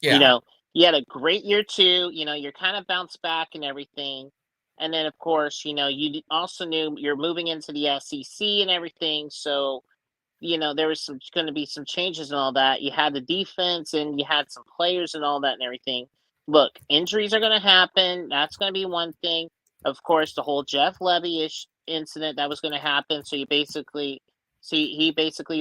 yeah. You had a great year two. You're kind of bounced back and everything, and then of course, you also knew you're moving into the SEC and everything, so there was going to be some changes and all that. You had the defense and you had some players and all that and everything. Look, injuries are going to happen. That's going to be one thing. Of course, the whole Jeff Levy-ish incident that was going to happen. So he basically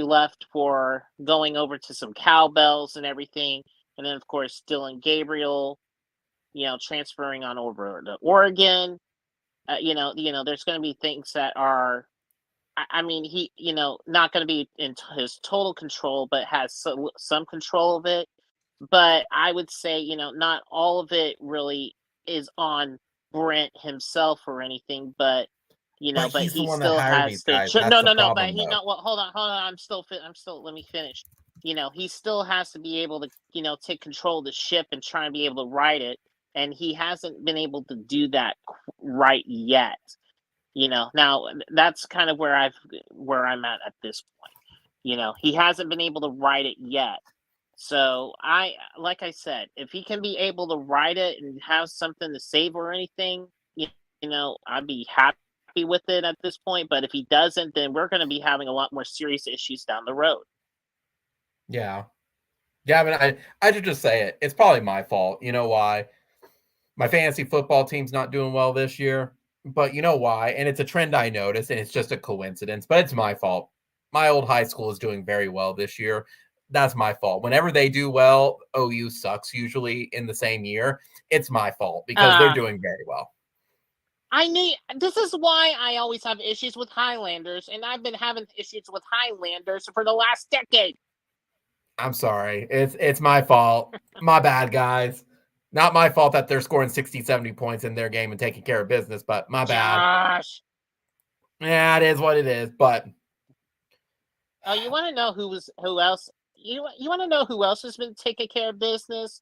left for going over to some cowbells and everything. And then, of course, Dylan Gabriel, transferring on over to Oregon. There's going to be things that are I mean, he, not going to be in his total control, but has some control of it. But I would say, not all of it really is on Brent himself or anything, but But but he's the he one that still hired has these to. guys. That's No, the no, no. But problem, he though. not. Well, hold on. I'm still. Let me finish. He still has to be able to, take control of the ship and try and be able to ride it, and he hasn't been able to do that right yet. Now that's kind of where I'm at this point. He hasn't been able to ride it yet. So like I said, if he can be able to ride it and have something to save or anything, I'd be happy with it at this point. But if he doesn't, then we're going to be having a lot more serious issues down the road. Yeah. Gavin, I should just say it. It's probably my fault. You know why? My fantasy football team's not doing well this year. But you know why? And it's a trend I noticed, and it's just a coincidence, but it's my fault. My old high school is doing very well this year. That's my fault. Whenever they do well, OU sucks usually in the same year. It's my fault because they're doing very well. This is why I always have issues with Highlanders, and I've been having issues with Highlanders for the last decade. I'm sorry. It's my fault. My bad, guys. Not my fault that they're scoring 60, 70 points in their game and taking care of business, but my bad. Josh. Yeah, it is what it is, but Oh, you want to know who else? You want to know who else has been taking care of business?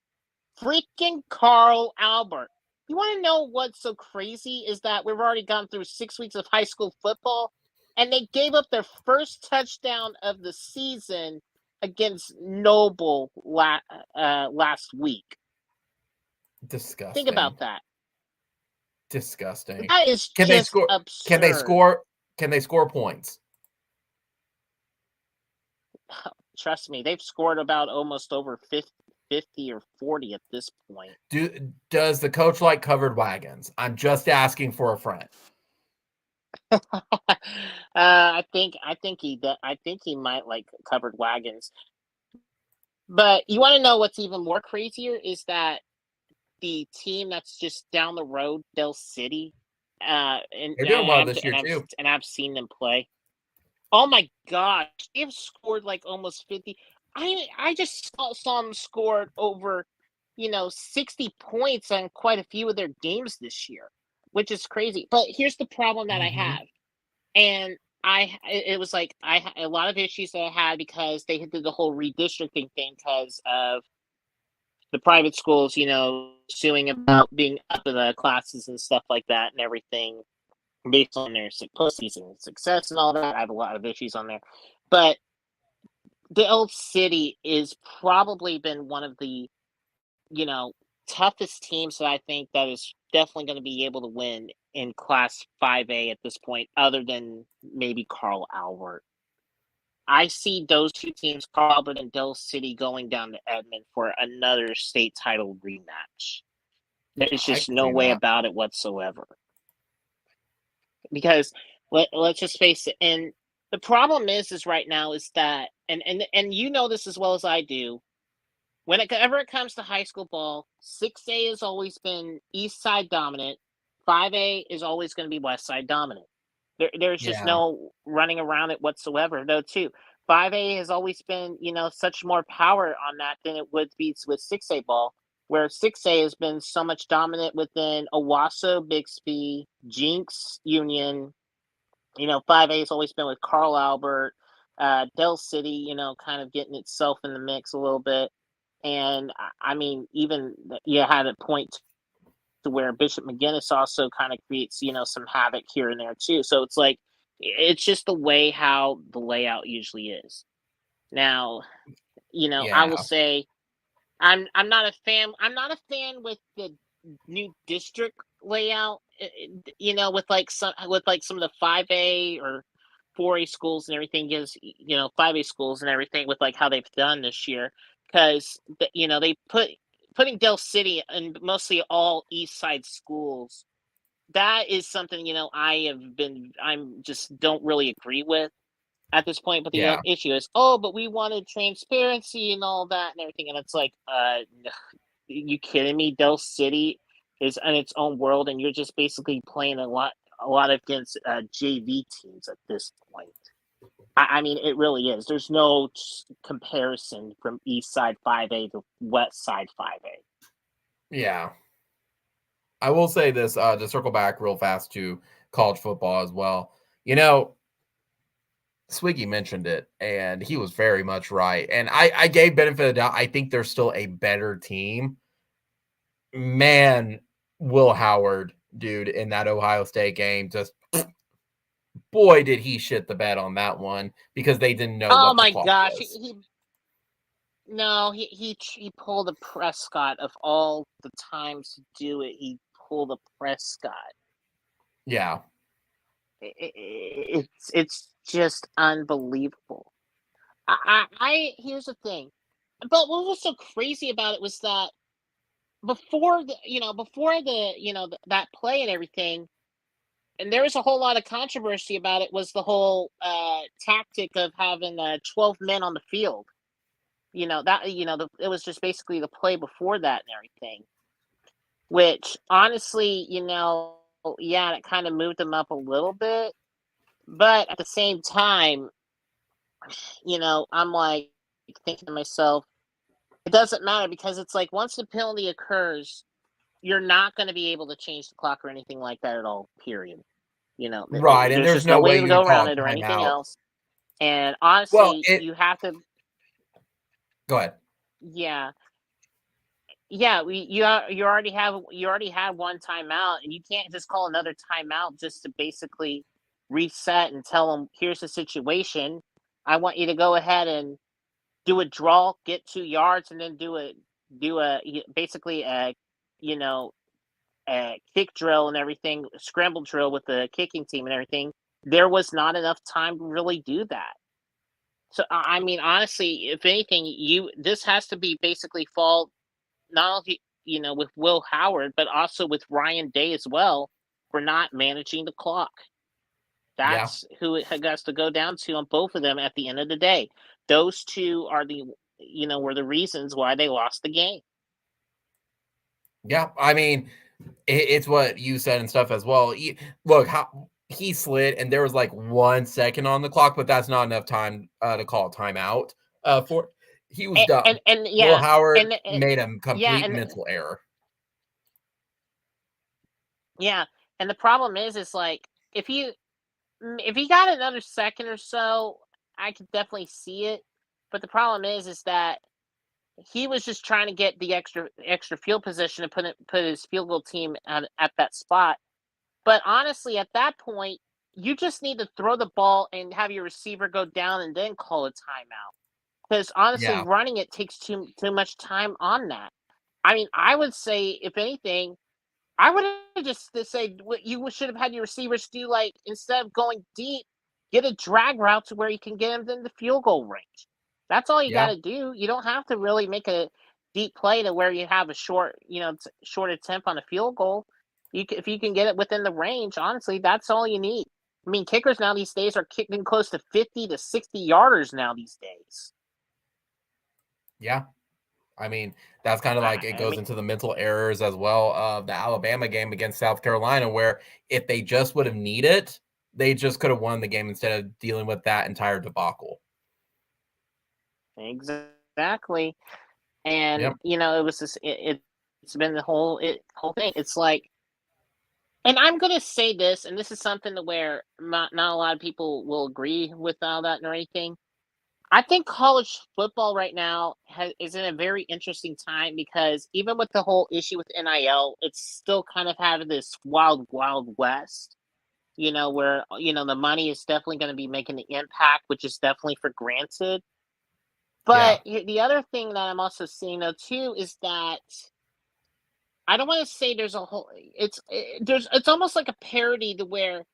Freaking Carl Albert. You want to know what's so crazy is that we've already gone through 6 weeks of high school football, and they gave up their first touchdown of the season against Noble last week. disgusting. Think about that. Disgusting. That is Can just they score? absurd. Can they score? Can they score points? Trust me, they've scored about almost over 50 or 40 at this point. Does the coach like covered wagons? I'm just asking for a friend. I think he might like covered wagons. But you want to know what's even more crazier is that the team that's just down the road, Del City, They're doing well this year too. And I've seen them play. Oh my gosh, they've scored like almost 50. I just saw them scored over, 60 points on quite a few of their games this year, which is crazy. But here's the problem that I have, and it was like a lot of issues that I had because they did the whole redistricting thing because of the private schools, suing about being up in the classes and stuff like that and everything based on their postseason success and all that. I have a lot of issues on there. But Del City is probably been one of the, toughest teams that I think that is definitely going to be able to win in Class 5A at this point, other than maybe Carl Albert. I see those two teams, Carl Albert and Del City, going down to Edmond for another state title rematch. There's just no way about it whatsoever. Because let's just face it, and the problem is right now is that, and you know this as well as I do, whenever it comes to high school ball, 6A has always been East Side dominant, 5A is always going to be West Side dominant. There's just no running around it whatsoever, though, too. 5A has always been, such more power on that than it would be with 6A ball, where 6A has been so much dominant within Owasso, Bixby, Jinx, Union. 5A has always been with Carl Albert, Del City, kind of getting itself in the mix a little bit. And, I mean, even you had a point to where Bishop McGinnis also kind of creates, some havoc here and there, too. So it's like, it's just the way how the layout usually is. Now, I will say I'm not a fan. I'm not a fan with the new district layout. With some of the 5A or 4A schools and everything is 5A schools and everything with like how they've done this year because they putting Del City and mostly all East Side schools. That is something I'm just don't really agree with at this point. But the issue is, but we wanted transparency and all that and everything, and it's like, you kidding me? Del City is in its own world, and you're just basically playing a lot against JV teams at this point. I mean, it really is. There's no comparison from East Side 5A to West Side 5A. Yeah. I will say this, to circle back real fast to college football as well. Swiggy mentioned it, and he was very much right. And I gave benefit of the doubt. I think they're still a better team. Man, Will Howard, dude, in that Ohio State game, just boy, did he shit the bed on that one because they didn't know. Oh what my the gosh, he pulled a Prescott of all the times to do it. He pulled a Prescott. Yeah, it's just unbelievable. Here's the thing, but what was so crazy about it was that before that play and everything, and there was a whole lot of controversy about it, was the whole tactic of having 12 men on the field. It was just basically the play before that and everything, which honestly, it kind of moved them up a little bit, but at the same time, I'm like thinking to myself, doesn't matter because it's like once the penalty occurs, you're not going to be able to change the clock or anything like that at all, period. Right, and There's there's just no no way way to you go can call around a it or anything timeout. else. And Well, honestly, you have to. Go ahead. Yeah. Yeah, you already had one timeout, and you can't just call another timeout just to basically reset and tell them, here's the situation. I want you to go ahead and do a draw, get 2 yards, and then basically a kick drill and everything, scramble drill with the kicking team and everything. There was not enough time to really do that. So I mean, honestly, if anything, this has to be basically fall not only with Will Howard, but also with Ryan Day as well for not managing the clock. That's who it has to go down to on both of them at the end of the day. Those two are were the reasons why they lost the game. Yeah, I mean, it's what you said and stuff as well. Look, how he slid, and there was like 1 second on the clock, but that's not enough time to call a timeout. For he was done. And Will Howard and made a yeah, complete mental error. Yeah, and the problem is like if he got another second or so, I could definitely see it. But the problem is that he was just trying to get the extra field position and put his field goal team at that spot. But honestly, at that point, you just need to throw the ball and have your receiver go down and then call a timeout. Because honestly, running it takes too much time on that. I mean, I would say, if anything, I would have just say what you should have had your receivers do, like instead of going deep, get a drag route to where you can get them in the field goal range. That's all you got to do. You don't have to really make a deep play to where you have a short attempt on a field goal. If you can get it within the range, honestly, that's all you need. I mean, kickers now these days are kicking close to 50 to 60 yarders now these days. Yeah. I mean, that's kind of like it goes into the mental errors as well of the Alabama game against South Carolina, where if they just would have needed it, they just could have won the game instead of dealing with that entire debacle. Exactly. And it was just it's been the whole thing. It's like, and I'm gonna say this, and this is something to where not a lot of people will agree with all that or anything. I think college football right now is in a very interesting time because even with the whole issue with NIL, it's still kind of having this wild west. Where the money is definitely going to be making the impact, which is definitely for granted. But the other thing that I'm also seeing though too is that I don't want to say there's a whole. It's almost like a parody to where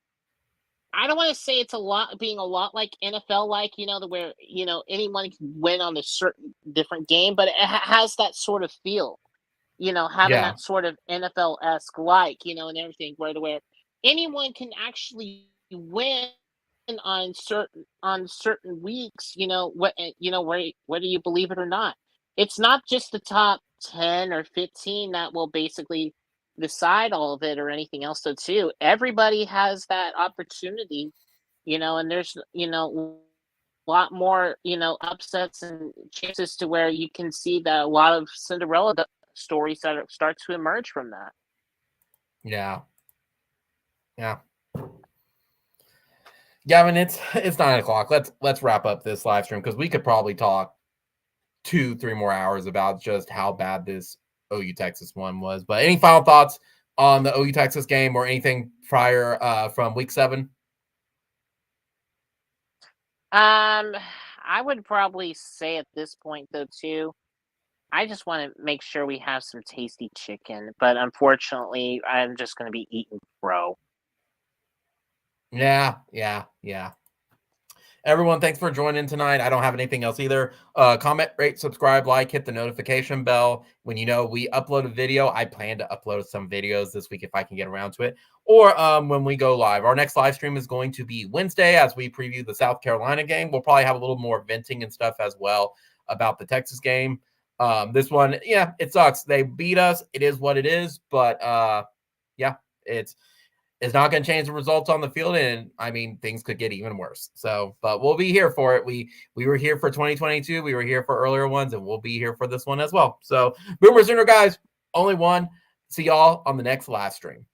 I don't want to say it's being a lot like NFL, like to where anyone can win on a certain different game, but it has that sort of feel, having that sort of NFL-esque and everything, where anyone can actually win on certain weeks, whether you believe it or not. It's not just the top 10 or 15 that will basically decide all of it or anything else. So too, everybody has that opportunity, and there's a lot more upsets and chances to where you can see that a lot of Cinderella stories that start to emerge from that. Yeah. Gavin, it's 9:00. Let's wrap up this live stream because we could probably talk 2-3 more hours about just how bad this OU Texas one was. But any final thoughts on the OU Texas game or anything prior from week 7? I would probably say at this point though too, I just want to make sure we have some tasty chicken, but unfortunately, I'm just going to be eating crow. Yeah. Everyone, thanks for joining tonight. I don't have anything else either. Comment, rate, subscribe, like, hit the notification bell. When we upload a video, I plan to upload some videos this week if I can get around to it. Or when we go live. Our next live stream is going to be Wednesday as we preview the South Carolina game. We'll probably have a little more venting and stuff as well about the Texas game. This one, it sucks. They beat us. It is what it is. But, it's it's not going to change the results on the field. And I mean, things could get even worse. So, but we'll be here for it. We were here for 2022. We were here for earlier ones, and we'll be here for this one as well. So, Boomer Sooner guys, only one. See y'all on the next live stream.